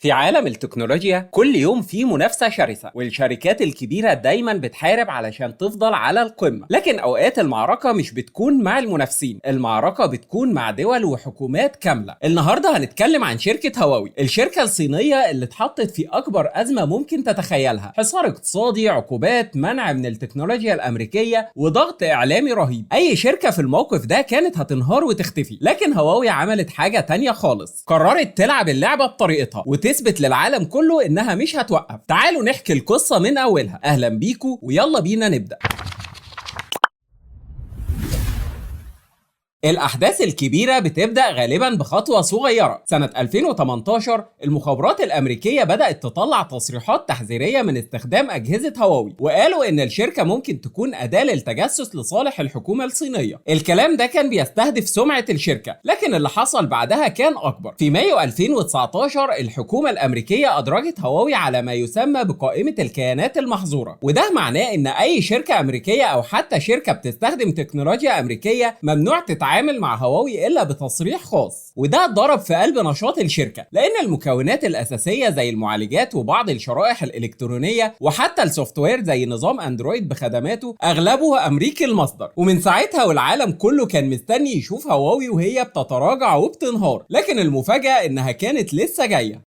في عالم التكنولوجيا كل يوم في منافسة شرسة، والشركات الكبيرة دايما بتحارب علشان تفضل على القمة. لكن أوقات المعركة مش بتكون مع المنافسين، المعركة بتكون مع دول وحكومات كاملة. النهاردة هنتكلم عن شركة هواوي، الشركة الصينية اللي اتحطت في أكبر أزمة ممكن تتخيلها: حصار اقتصادي، عقوبات، منع من التكنولوجيا الأمريكية، وضغط إعلامي رهيب. أي شركة في الموقف ده كانت هتنهار وتختفي، لكن هواوي عملت حاجة تانية خالص، قررت تلعب اللعبة بطريقتها وتثبت للعالم كله انها مش هتوقف. تعالوا نحكي القصة من اولها. اهلا بيكو ويلا بينا نبدأ. الأحداث الكبيرة بتبدأ غالباً بخطوة صغيرة. سنة 2018 المخابرات الأمريكية بدأت تطلع تصريحات تحذيرية من استخدام أجهزة هواوي، وقالوا إن الشركة ممكن تكون أداة للتجسس لصالح الحكومة الصينية. الكلام ده كان بيستهدف سمعة الشركة، لكن اللي حصل بعدها كان أكبر. في مايو 2019 الحكومة الأمريكية أدرجت هواوي على ما يسمى بقائمة الكيانات المحظورة، وده معناه إن أي شركة أمريكية أو حتى شركة بتستخدم تكنولوجيا أمريكية ممنوع تتعامل مع هواوي إلا بتصريح خاص. وده ضرب في قلب نشاط الشركة، لأن المكونات الأساسية زي المعالجات وبعض الشرائح الإلكترونية وحتى السوفت وير زي نظام أندرويد بخدماته أغلبه أمريكي المصدر. ومن ساعتها والعالم كله كان مستني يشوف هواوي وهي بتتراجع وبتنهار، لكن المفاجأة إنها كانت لسه جاية.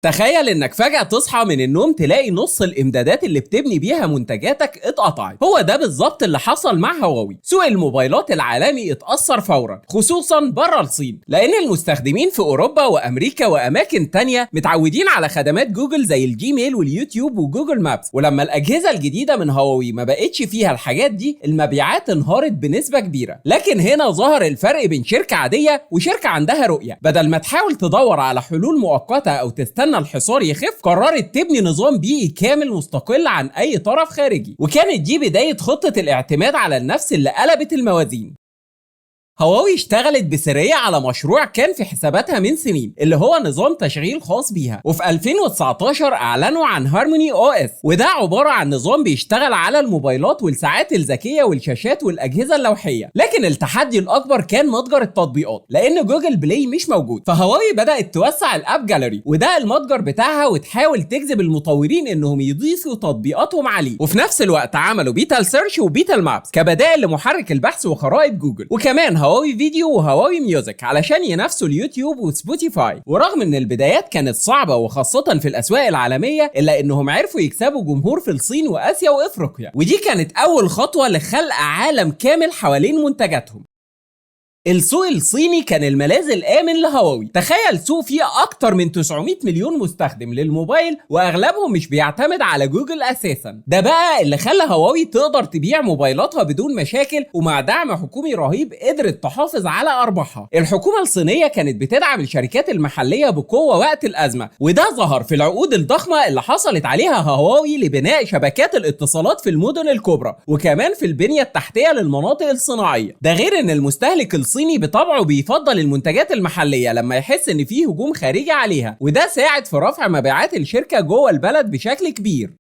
تخيل انك فجأة تصحى من النوم تلاقي نص الامدادات اللي بتبني بيها منتجاتك اتقطعت. هو ده بالظبط اللي حصل مع هواوي. سوق الموبايلات العالمي اتأثر فورا، خصوصا بره الصين، لان المستخدمين في اوروبا وامريكا واماكن تانية متعودين على خدمات جوجل زي الجيميل واليوتيوب وجوجل مابس. ولما الاجهزة الجديدة من هواوي ما بقتش فيها الحاجات دي، المبيعات انهارت بنسبة كبيرة. لكن هنا ظهر الفرق بين شركة عادية وشركة عندها رؤية. بدل ما تحاول تدور على حلول مؤقتة او تستنى الحصار يخف، قررت تبني نظام بيئي كامل مستقل عن اي طرف خارجي. وكانت دي بداية خطة الاعتماد على النفس اللي قلبت الموازين. هواوي اشتغلت بسرية على مشروع كان في حساباتها من سنين، اللي هو نظام تشغيل خاص بيها. وفي 2019 اعلنوا عن هارموني او اس، وده عبارة عن نظام بيشتغل على الموبايلات والساعات الذكية والشاشات والاجهزة اللوحية. لكن التحدي الاكبر كان متجر التطبيقات، لان جوجل بلاي مش موجود. فهواوي بدأت توسع الاب جاليري، وده المتجر بتاعها، وتحاول تجذب المطورين انهم يضيفوا تطبيقاتهم عليه. وفي نفس الوقت عملوا بيتا سيرش وبيتا مابس كبدائل لمحرك البحث وخرائط جوجل، وكمان هواوي فيديو وهواوي ميوزك علشان ينافسوا اليوتيوب وسبوتيفاي. ورغم ان البدايات كانت صعبة وخاصة في الاسواق العالمية، الا انهم عرفوا يكسبوا جمهور في الصين واسيا وافريقيا، ودي كانت اول خطوة لخلق عالم كامل حوالين منتجاتهم. السوق الصيني كان الملاذ الآمن لهواوي. تخيل سوق فيه أكتر من 900 مليون مستخدم للموبايل، وأغلبهم مش بيعتمد على جوجل أساسا. ده بقى اللي خلى هواوي تقدر تبيع موبايلاتها بدون مشاكل، ومع دعم حكومي رهيب قدرت تحافظ على أرباحها. الحكومة الصينية كانت بتدعم الشركات المحلية بقوة وقت الأزمة، وده ظهر في العقود الضخمة اللي حصلت عليها هواوي لبناء شبكات الاتصالات في المدن الكبرى، وكمان في البنية التحتية للمناطق الصناعية. ده غير ان المستهلك الصيني بطبعه بيفضل المنتجات المحلية لما يحس ان فيه هجوم خارجي عليها، وده ساعد في رفع مبيعات الشركة جوه البلد بشكل كبير.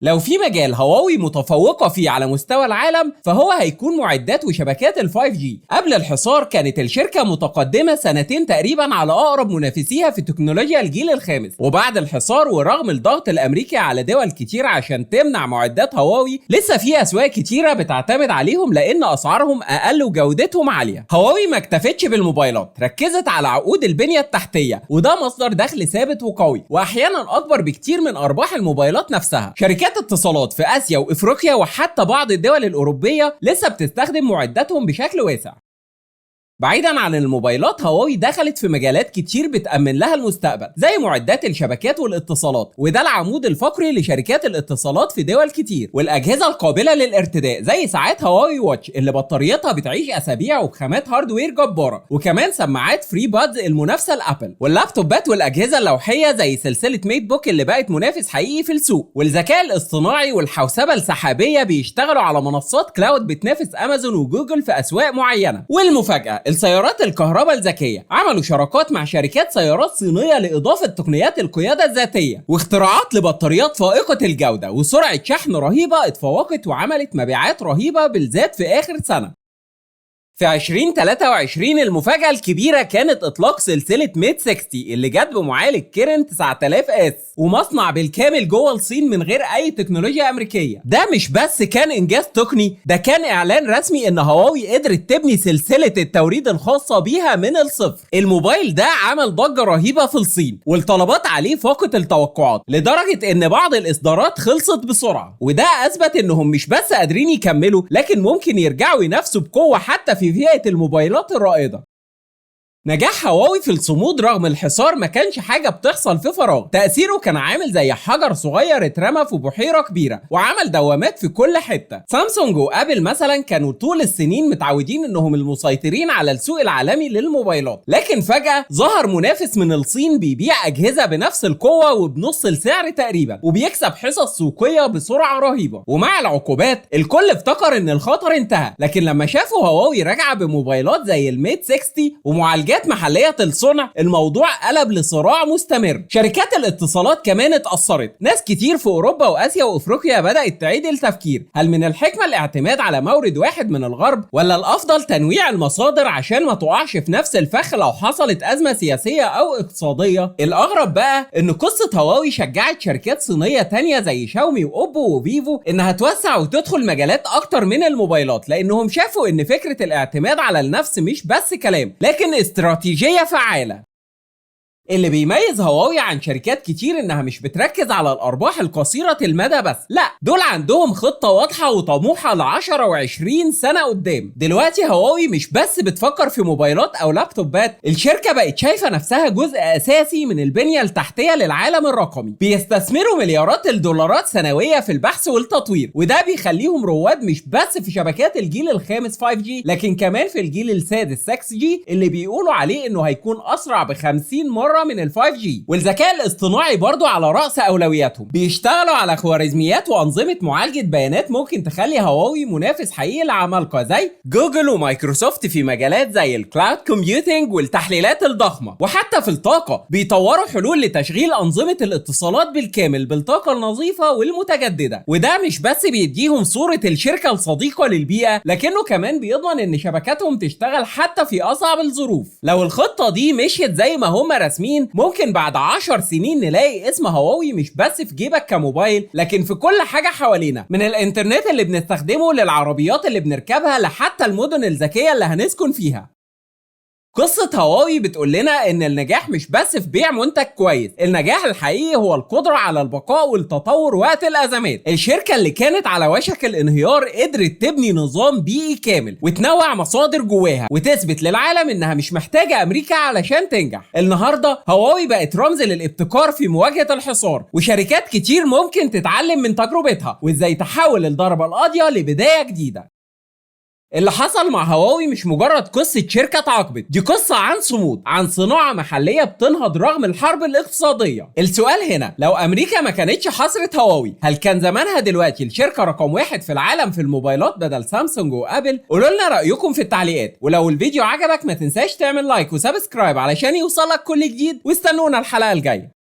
لو في مجال هواوي متفوقة فيه على مستوى العالم، فهو هيكون معدات وشبكات ال 5G. قبل الحصار كانت الشركة متقدمة سنتين تقريبا على أقرب منافسيها في تكنولوجيا الجيل الخامس. وبعد الحصار ورغم الضغط الأمريكي على دول كتير عشان تمنع معدات هواوي، لسه في أسواق كتيرة بتعتمد عليهم لأن أسعارهم أقل وجودتهم عالية. هواوي ما اكتفتش بالموبايلات، ركزت على عقود البنية التحتية، وده مصدر دخل ثابت وقوي، وأحيانا أكبر بكتير من أرباح الموبايلات نفسها. شركات اتصالات في آسيا وإفريقيا وحتى بعض الدول الأوروبية لسه بتستخدم معداتهم بشكل واسع. بعيدا عن الموبايلات، هواوي دخلت في مجالات كتير بتأمن لها المستقبل، زي معدات الشبكات والاتصالات، وده العمود الفقري لشركات الاتصالات في دول كتير. والأجهزة القابلة للارتداء زي ساعات هواوي واتش اللي بطاريتها بتعيش أسابيع وبخامات هاردوير جبارة، وكمان سماعات فري بادز المنافسة لأبل، واللابتوبات والأجهزة اللوحية زي سلسلة ميت بوك اللي بقت منافس حقيقي في السوق. والذكاء الاصطناعي والحوسبة السحابية بيشتغلوا على منصات كلاود بتنافس أمازون وجوجل في أسواق معينة. والمفاجأة، السيارات الكهرباء الذكية عملوا شراكات مع شركات سيارات صينية لإضافة تقنيات القيادة الذاتية واختراعات لبطاريات فائقة الجودة وسرعة شحن رهيبة اتفوقت وعملت مبيعات رهيبة بالذات في آخر سنة. في 2023 المفاجأة الكبيرة كانت إطلاق سلسلة ميت 60 اللي جت بمعالج كيرن 9000 اس ومصنع بالكامل جوه الصين من غير أي تكنولوجيا أمريكية. ده مش بس كان إنجاز تقني، ده كان إعلان رسمي إن هواوي قدرت تبني سلسلة التوريد الخاصة بيها من الصفر. الموبايل ده عمل ضجة رهيبة في الصين والطلبات عليه فاقت التوقعات لدرجة إن بعض الإصدارات خلصت بسرعة، وده أثبت إنهم مش بس قادرين يكملوا لكن ممكن يرجعوا ينافسوا بقوة حتى في فئة الموبايلات الرائدة. نجاح هواوي في الصمود رغم الحصار ما كانش حاجة بتحصل في فراغ، تأثيره كان عامل زي حجر صغير اترمى في بحيرة كبيرة وعمل دوامات في كل حتة. سامسونج وابل مثلا كانوا طول السنين متعودين انهم المسيطرين على السوق العالمي للموبايلات، لكن فجأة ظهر منافس من الصين بيبيع أجهزة بنفس القوة وبنص السعر تقريبا وبيكسب حصص سوقية بسرعة رهيبة. ومع العقوبات الكل افتكر ان الخطر انتهى، لكن لما شافوا هواوي راجعة بموبايلات زي الميت 60 ومعالجات محلية الصنع الموضوع قلب لصراع مستمر. شركات الاتصالات كمان اتأثرت، ناس كتير في أوروبا وآسيا وأفريقيا بدأت تعيد التفكير، هل من الحكمة الاعتماد على مورد واحد من الغرب ولا الأفضل تنويع المصادر عشان ما تقعش في نفس الفخ لو حصلت أزمة سياسية أو اقتصادية؟ الأغرب بقى إن قصة هواوي شجعت شركات صينية تانية زي شاومي وأوبو وفيفو إنها توسع وتدخل مجالات أكتر من الموبايلات، لأنهم شافوا إن فكرة الاعتماد على النفس مش بس كلام لكن استراتيجية فعالة. اللي بيميز هواوي عن شركات كتير انها مش بتركز على الارباح القصيرة المدى بس، لا دول عندهم خطة واضحة وطموحة ل10 و20 سنة قدام. دلوقتي هواوي مش بس بتفكر في موبايلات او لابتوبات، الشركة بقت شايفة نفسها جزء اساسي من البنية التحتية للعالم الرقمي. بيستثمروا مليارات الدولارات سنوية في البحث والتطوير، وده بيخليهم رواد مش بس في شبكات الجيل الخامس 5G لكن كمان في الجيل السادس 6G اللي بيقولوا عليه انه هيكون اسرع ب50 مرة من ال5G. والذكاء الاصطناعي برضو على رأس أولوياتهم، بيشتغلوا على خوارزميات وأنظمة معالجة بيانات ممكن تخلي هواوي منافس حقيقي لعمالقة زي جوجل ومايكروسوفت في مجالات زي الكلاود كومبيوتينج والتحليلات الضخمة. وحتى في الطاقة بيطوروا حلول لتشغيل أنظمة الاتصالات بالكامل بالطاقة النظيفة والمتجددة، وده مش بس بيديهم صورة الشركة الصديقة للبيئة لكنه كمان بيضمن ان شبكاتهم تشتغل حتى في أصعب الظروف. لو الخطة دي مشيت زي ما هم رسمين ممكن بعد 10 سنين نلاقي اسم هواوي مش بس في جيبك كموبايل لكن في كل حاجة حوالينا، من الانترنت اللي بنستخدمه للعربيات اللي بنركبها لحتى المدن الذكية اللي هنسكن فيها. قصة هواوي بتقول لنا ان النجاح مش بس في بيع منتج كويس، النجاح الحقيقي هو القدرة على البقاء والتطور وقت الازمات. الشركة اللي كانت على وشك الانهيار قدرت تبني نظام بيئي كامل وتنوع مصادر جواها وتثبت للعالم انها مش محتاجة امريكا علشان تنجح. النهاردة هواوي بقت رمز للابتكار في مواجهة الحصار، وشركات كتير ممكن تتعلم من تجربتها وازاي تحول الضربة القاضية لبداية جديدة. اللي حصل مع هواوي مش مجرد قصة شركة اتعاقبت، دي قصة عن صمود، عن صناعة محلية بتنهض رغم الحرب الاقتصادية. السؤال هنا، لو أمريكا ما كانتش حصرت هواوي هل كان زمانها دلوقتي الشركة رقم 1 في العالم في الموبايلات بدل سامسونج وابل؟ قولوا لنا رأيكم في التعليقات، ولو الفيديو عجبك ما تنساش تعمل لايك وسبسكرايب علشان يوصلك كل جديد، واستنونا الحلقة الجاية.